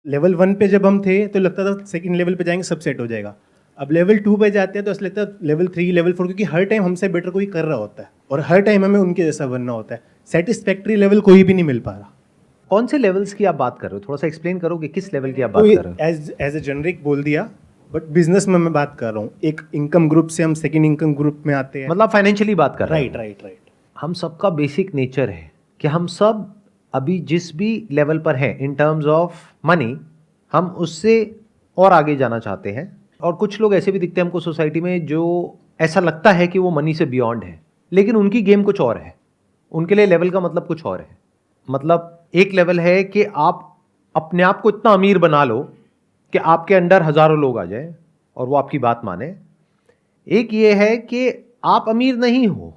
Level 1 पे जब हम थे तो लगता था सेकंड लेवल पे जाएंगे सब सेट हो जाएगा। अब लेवल 2 पे जाते हैं तो ऐसा लगता है लेवल 3 लेवल 4, क्योंकि हर टाइम हमसे बेटर कोई कर रहा होता है और हर टाइम हमें उनके जैसा बनना होता है। सेटिस्फैक्ट्री लेवल कोई भी नहीं मिल पा रहा। कौन से लेवल्स की आप बात कर रहे हो, थोड़ा सा एक्सप्लेन करोगे किस लेवल की आप तो बात कर रहे हो? एज ए जेनरिक बोल दिया, बट बिजनेस में मैं बात कर रहा हूँ। एक इनकम ग्रुप से हम सेकंड इनकम ग्रुप में आते हैं। मतलब फाइनेंशियली बात कर रहे राइट हो? Right right. हम सबका बेसिक नेचर है कि हम सब अभी जिस भी लेवल पर हैं इन टर्म्स ऑफ मनी, हम उससे और आगे जाना चाहते हैं। और कुछ लोग ऐसे भी दिखते हैं हमको सोसाइटी में जो ऐसा लगता है कि वो मनी से बियॉन्ड है, लेकिन उनकी गेम कुछ और है। उनके लिए लेवल का मतलब कुछ और है। मतलब एक लेवल है कि आप अपने आप को इतना अमीर बना लो कि आपके अंडर हजारों लोग आ जाए और वो आपकी बात माने। एक ये है कि आप अमीर नहीं हो,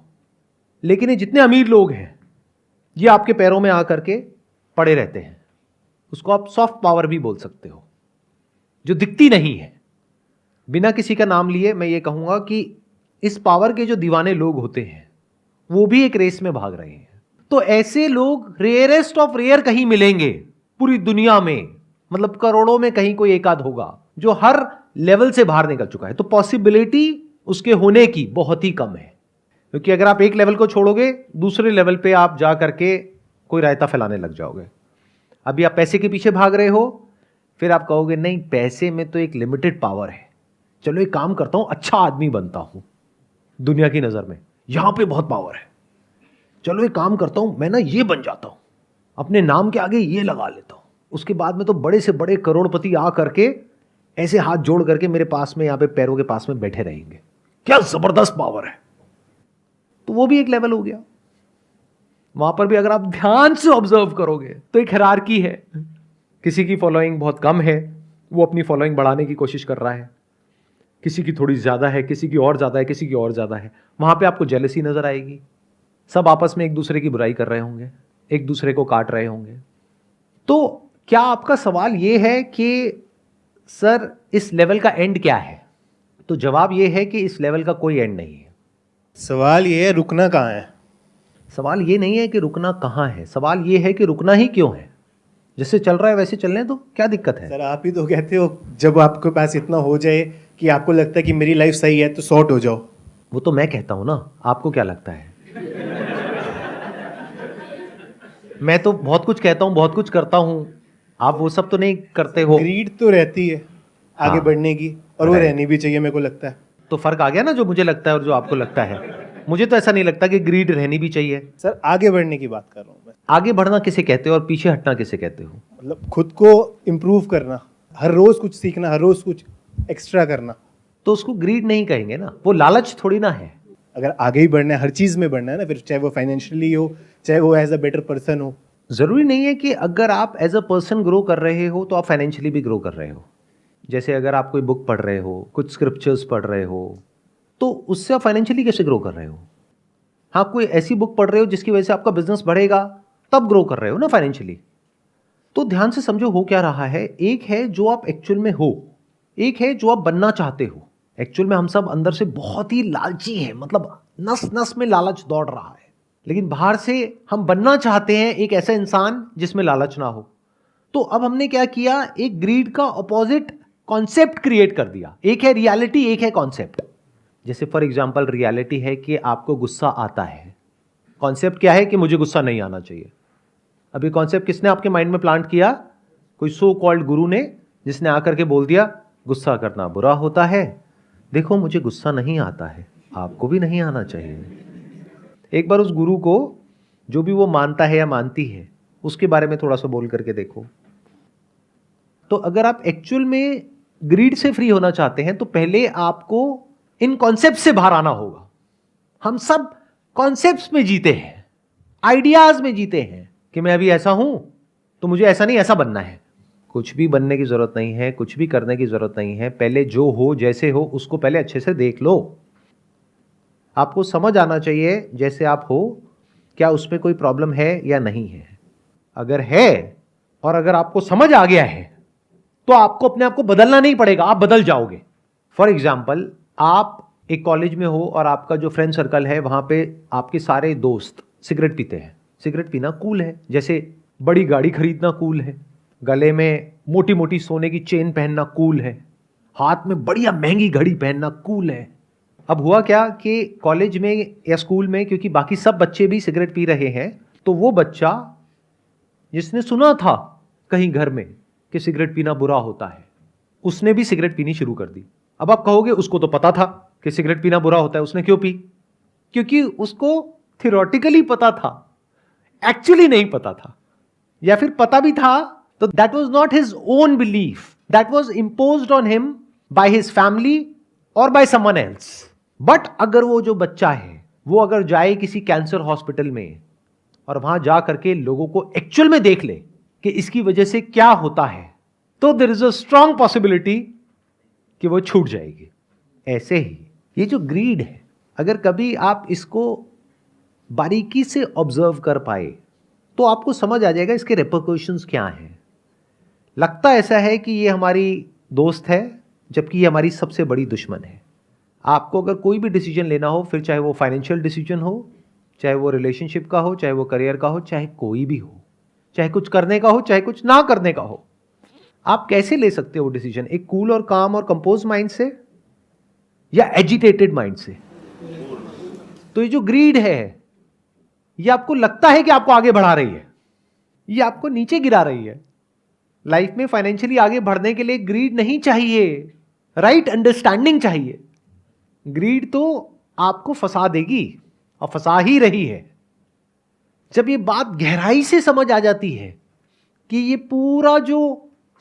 लेकिन ये जितने अमीर लोग हैं ये आपके पैरों में आकर के पड़े रहते हैं। उसको आप सॉफ्ट पावर भी बोल सकते हो, जो दिखती नहीं है। बिना किसी का नाम लिए मैं ये कहूंगा कि इस पावर के जो दीवाने लोग होते हैं वो भी एक रेस में भाग रहे हैं। तो ऐसे लोग रेयरेस्ट ऑफ रेयर कहीं मिलेंगे पूरी दुनिया में, मतलब करोड़ों में कहीं कोई एक आध होगा जो हर लेवल से बाहर निकल चुका है। तो पॉसिबिलिटी उसके होने की बहुत ही कम है, क्योंकि अगर आप एक लेवल को छोड़ोगे दूसरे लेवल पे आप जा करके कोई रायता फैलाने लग जाओगे। अभी आप पैसे के पीछे भाग रहे हो, फिर आप कहोगे नहीं पैसे में तो एक लिमिटेड पावर है, चलो एक काम करता हूं अच्छा आदमी बनता हूं दुनिया की नजर में, यहां पे बहुत पावर है। चलो एक काम करता हूं मैं ना ये बन जाता हूं, अपने नाम के आगे ये लगा लेता हूं, उसके बाद में तो बड़े से बड़े करोड़पति आ करके ऐसे हाथ जोड़ करके मेरे पास में यहां पे पैरों के पास में बैठे रहेंगे। क्या जबरदस्त पावर है। तो वो भी एक लेवल हो गया। वहां पर भी अगर आप ध्यान से ऑब्जर्व करोगे तो एक हायरार्की है। किसी की फॉलोइंग बहुत कम है, वो अपनी फॉलोइंग बढ़ाने की कोशिश कर रहा है। किसी की थोड़ी ज्यादा है, किसी की और ज्यादा है, किसी की और ज्यादा है। वहां पे आपको जेलसी नजर आएगी। सब आपस में एक दूसरे की बुराई कर रहे होंगे, एक दूसरे को काट रहे होंगे। तो क्या आपका सवाल यह है कि सर इस लेवल का एंड क्या है? तो जवाब यह है कि इस लेवल का कोई एंड नहीं है। सवाल ये है रुकना कहाँ है। सवाल ये नहीं है कि रुकना कहाँ है, सवाल ये है कि रुकना ही क्यों है। जैसे चल रहा है वैसे चलने तो क्या दिक्कत है? सर आप ही तो कहते हो जब आपके पास इतना हो जाए कि आपको लगता है कि मेरी लाइफ सही है तो सॉर्ट हो जाओ। वो तो मैं कहता हूं ना, आपको क्या लगता है? मैं तो बहुत कुछ कहता हूं, बहुत कुछ करता हूं, आप वो सब तो नहीं करते हो। ग्रीड तो रहती है आगे हाँ, बढ़ने की, और वो रहनी भी चाहिए मेरे को लगता है। तो फर्क आ गया ना, जो मुझे लगता है और जो आपको लगता है। मुझे तो ऐसा नहीं लगता कि ग्रीड रहनी भी चाहिए। सर आगे बढ़ने की बात कर रहा हूँ मैं। आगे बढ़ना किसे कहते हो और पीछे हटना किसे कहते हो? मतलब खुद को इम्प्रूव करना, हर रोज कुछ सीखना, हर रोज कुछ एक्स्ट्रा करना। तो उसको ग्रीड नहीं कहेंगे ना, वो लालच थोड़ी ना है। अगर आगे ही बढ़ना है, हर चीज में बढ़ना है ना, फिर चाहे वो फाइनेंशियली हो, चाहे वो एज अ बेटर पर्सन हो। जरूरी नहीं है कि अगर आप एज अ पर्सन ग्रो कर रहे हो तो आप फाइनेंशियली भी ग्रो कर रहे हो। जैसे अगर आप कोई बुक पढ़ रहे हो, कुछ स्क्रिप्चर्स पढ़ रहे हो, तो उससे आप फाइनेंशियली कैसे ग्रो कर रहे हो? हाँ, कोई ऐसी बुक पढ़ रहे हो जिसकी वजह से आपका बिजनेस बढ़ेगा, तब ग्रो कर रहे हो ना फाइनेंशियली। तो ध्यान से समझो हो क्या रहा है। एक है जो आप एक्चुअल में हो, एक है जो आप बनना चाहते हो। एक्चुअल में हम सब अंदर से बहुत ही लालची हैं, मतलब नस नस में लालच दौड़ रहा है, लेकिन बाहर से हम बनना चाहते हैं एक ऐसा इंसान जिसमें लालच ना हो। तो अब हमने क्या किया, एक ग्रीड का ऑपोजिट कॉन्सेप्ट क्रिएट कर दिया। एक है रियलिटी, एक है कॉन्सेप्ट। जैसे फॉर एग्जांपल रियलिटी है कि आपको गुस्सा आता है, कॉन्सेप्ट क्या है कि मुझे गुस्सा नहीं आना चाहिए। अभी कॉन्सेप्ट किसने आपके माइंड में प्लांट किया? कोई सो कॉल्ड गुरु ने, जिसने आकर के बोल दिया गुस्सा करना बुरा होता है, देखो मुझे गुस्सा नहीं आता है, आपको भी नहीं आना चाहिए। एक बार उस गुरु को, जो भी वो मानता है या मानती है, उसके बारे में थोड़ा सा बोल करके देखो। तो अगर आप एक्चुअल में ग्रीड से फ्री होना चाहते हैं तो पहले आपको इन कॉन्सेप्ट से बाहर आना होगा। हम सब कॉन्सेप्ट्स में जीते हैं, आइडियाज में जीते हैं कि मैं अभी ऐसा हूं तो मुझे ऐसा नहीं ऐसा बनना है। कुछ भी बनने की जरूरत नहीं है, कुछ भी करने की जरूरत नहीं है। पहले जो हो जैसे हो उसको पहले अच्छे से देख लो। आपको समझ आना चाहिए जैसे आप हो, क्या उसमें कोई प्रॉब्लम है या नहीं है। अगर है और अगर आपको समझ आ गया है तो आपको अपने आप को बदलना नहीं पड़ेगा, आप बदल जाओगे। फॉर एग्जाम्पल, आप एक कॉलेज में हो और आपका जो फ्रेंड सर्कल है वहां पे आपके सारे दोस्त सिगरेट पीते हैं। सिगरेट पीना कूल है, जैसे बड़ी गाड़ी खरीदना कूल है, गले में मोटी मोटी सोने की चेन पहनना कूल है, हाथ में बढ़िया महंगी घड़ी पहनना कूल है। अब हुआ क्या कि कॉलेज में या स्कूल में, क्योंकि बाकी सब बच्चे भी सिगरेट पी रहे हैं, तो वो बच्चा जिसने सुना था कहीं घर में कि सिगरेट पीना बुरा होता है, उसने भी सिगरेट पीनी शुरू कर दी। अब आप कहोगे उसको तो पता था कि सिगरेट पीना बुरा होता है, उसने क्यों पी? क्योंकि उसको थियोरेटिकली पता था, एक्चुअली नहीं पता था, या फिर पता भी था तो that was not his own belief, that was imposed on him by his family और बाय समवन एल्स। बट अगर वो जो बच्चा है वो अगर जाए किसी कैंसर हॉस्पिटल में और वहां जा करके लोगों को एक्चुअल में देख ले कि इसकी वजह से क्या होता है, तो there is a strong possibility कि वो छूट जाएगी। ऐसे ही ये जो ग्रीड है, अगर कभी आप इसको बारीकी से ऑब्जर्व कर पाए तो आपको समझ आ जाएगा इसके रिपरकशंस क्या हैं। लगता ऐसा है कि ये हमारी दोस्त है, जबकि ये हमारी सबसे बड़ी दुश्मन है। आपको अगर कोई भी डिसीजन लेना हो, फिर चाहे वो फाइनेंशियल डिसीजन हो, चाहे वो रिलेशनशिप का हो, चाहे वो करियर का हो, चाहे कोई भी हो, चाहे कुछ करने का हो, चाहे कुछ ना करने का हो, आप कैसे ले सकते हो डिसीजन? एक कूल और काम और कंपोज माइंड से या एजिटेटेड माइंड से? तो ये जो ग्रीड है, ये आपको लगता है कि आपको आगे बढ़ा रही है, ये आपको नीचे गिरा रही है। लाइफ में फाइनेंशियली आगे बढ़ने के लिए ग्रीड नहीं चाहिए, राइट अंडरस्टैंडिंग चाहिए। ग्रीड तो आपको फंसा देगी और फंसा ही रही है। जब ये बात गहराई से समझ आ जाती है कि ये पूरा जो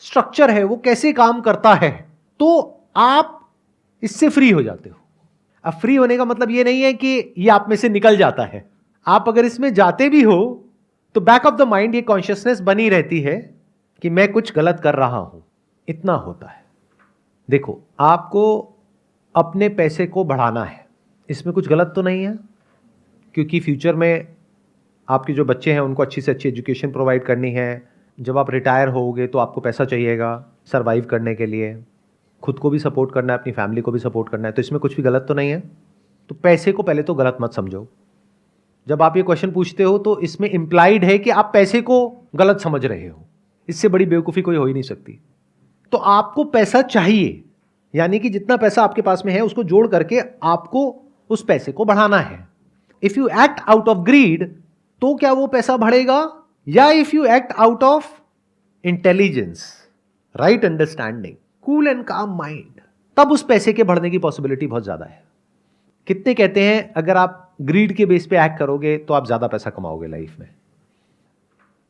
स्ट्रक्चर है वो कैसे काम करता है, तो आप इससे फ्री हो जाते हो। अब फ्री होने का मतलब ये नहीं है कि ये आप में से निकल जाता है। आप अगर इसमें जाते भी हो तो बैक ऑफ द माइंड ये कॉन्शियसनेस बनी रहती है कि मैं कुछ गलत कर रहा हूं। इतना होता है। देखो, आपको अपने पैसे को बढ़ाना है, इसमें कुछ गलत तो नहीं है, क्योंकि फ्यूचर में आपके जो बच्चे हैं उनको अच्छी से अच्छी एजुकेशन प्रोवाइड करनी है। जब आप रिटायर होगे तो आपको पैसा चाहिएगा सर्वाइव करने के लिए, खुद को भी सपोर्ट करना है, अपनी फैमिली को भी सपोर्ट करना है, तो इसमें कुछ भी गलत तो नहीं है। तो पैसे को पहले तो गलत मत समझो। जब आप ये क्वेश्चन पूछते हो तो इसमें इम्प्लाइड है कि आप पैसे को गलत समझ रहे हो। इससे बड़ी बेवकूफ़ी कोई हो ही नहीं सकती। तो आपको पैसा चाहिए, यानी कि जितना पैसा आपके पास में है उसको जोड़ करके आपको उस पैसे को बढ़ाना है। If you act out of greed तो क्या वो पैसा बढ़ेगा, या if you act out of intelligence, right understanding, cool and calm mind, तब उस पैसे के बढ़ने की पॉसिबिलिटी बहुत ज्यादा है। कितने कहते हैं अगर आप ग्रीड के बेस पे एक्ट करोगे तो आप ज्यादा पैसा कमाओगे लाइफ में।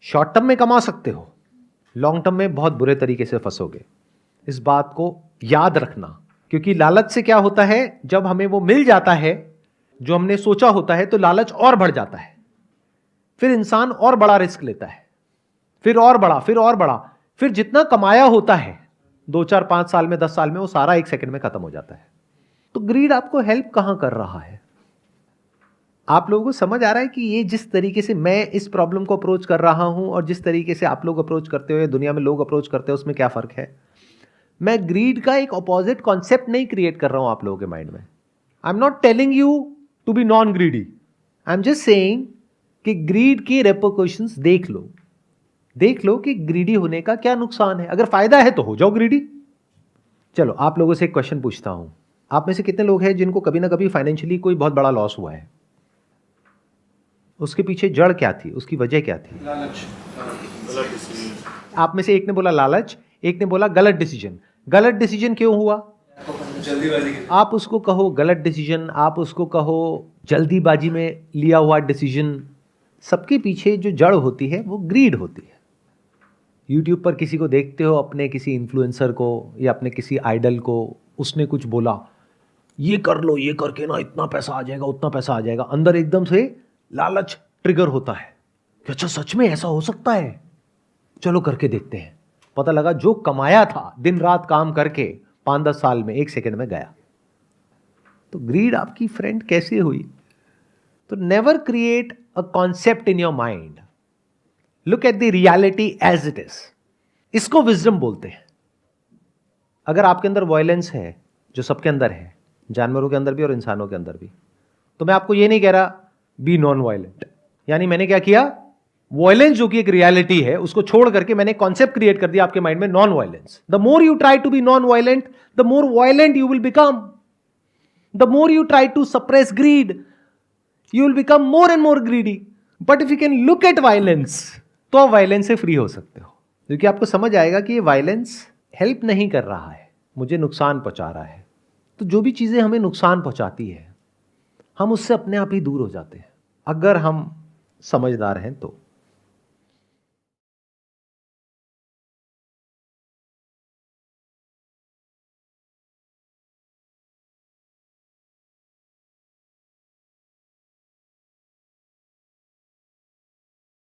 शॉर्ट टर्म में कमा सकते हो, लॉन्ग टर्म में बहुत बुरे तरीके से फंसोगे। इस बात को याद रखना, क्योंकि लालच से क्या होता है, जब हमें वो मिल जाता है जो हमने सोचा होता है तो लालच और बढ़ जाता है। फिर इंसान और बड़ा रिस्क लेता है, फिर और बड़ा, फिर और बड़ा, फिर जितना कमाया होता है 2, 4, 5 साल में, 10 साल में, वो सारा 1 सेकंड में खत्म हो जाता है। तो ग्रीड आपको हेल्प कहां कर रहा है? आप लोगों को समझ आ रहा है कि ये जिस तरीके से मैं इस प्रॉब्लम को अप्रोच कर रहा हूं और जिस तरीके से आप लोग अप्रोच करते हो, दुनिया में लोग अप्रोच करते हो, उसमें क्या फर्क है? मैं ग्रीड का एक ऑपोजिट कॉन्सेप्ट नहीं क्रिएट कर रहा हूं आप लोगों के माइंड में। I am not telling you to be non greedy, I am just saying कि ग्रीड की रेपरकशंस देख लो कि ग्रीडी होने का क्या नुकसान है। अगर फायदा है तो हो जाओ ग्रीडी। चलो, आप लोगों से एक क्वेश्चन पूछता हूं, आप में से कितने लोग हैं जिनको कभी ना कभी फाइनेंशियली कोई बहुत बड़ा लॉस हुआ है? उसके पीछे जड़ क्या थी, उसकी वजह क्या थी? लालच, गलत डिसीजन। आप में से एक ने बोला लालच, एक ने बोला गलत डिसीजन। गलत डिसीजन क्यों हुआ? जल्दीबाजी। आप उसको कहो गलत डिसीजन, आप उसको कहो जल्दीबाजी में लिया हुआ डिसीजन, सबके पीछे जो जड़ होती है वो ग्रीड होती है। यूट्यूब पर किसी को देखते हो, अपने किसी इन्फ्लुएंसर को या अपने किसी आइडल को, उसने कुछ बोला, ये कर लो, ये करके ना इतना पैसा आ जाएगा, उतना पैसा आ जाएगा, अंदर एकदम से लालच ट्रिगर होता है कि अच्छा सच में ऐसा हो सकता है, चलो करके देखते हैं। पता लगा जो कमाया था दिन रात काम करके 5-10 साल में 1 सेकंड में गया। तो ग्रीड आपकी फ्रेंड कैसे हुई? तो never create a concept in your mind, look at the reality as it is. इसको विजडम बोलते हैं। अगर आपके अंदर वायलेंस है, जो सबके अंदर है, जानवरों के अंदर भी और इंसानों के अंदर भी, तो मैं आपको ये नहीं कह रहा बी नॉन वायलेंट। यानी मैंने क्या किया, वायलेंस जो कि एक रियलिटी है उसको छोड़ करके मैंने कॉन्सेप्ट क्रिएट कर दिया आपके माइंड में non violence. The more you try to be non violent the more violent you will become. The more you try to suppress greed you will become more and more greedy. But if you can look at violence तो आप violence से free हो सकते हो, क्योंकि आपको समझ आएगा कि ये वायलेंस हेल्प नहीं कर रहा है, मुझे नुकसान पहुंचा रहा है. तो जो भी चीजें हमें नुकसान पहुंचाती है हम उससे अपने आप ही दूर हो जाते हैं अगर हम समझदार हैं तो.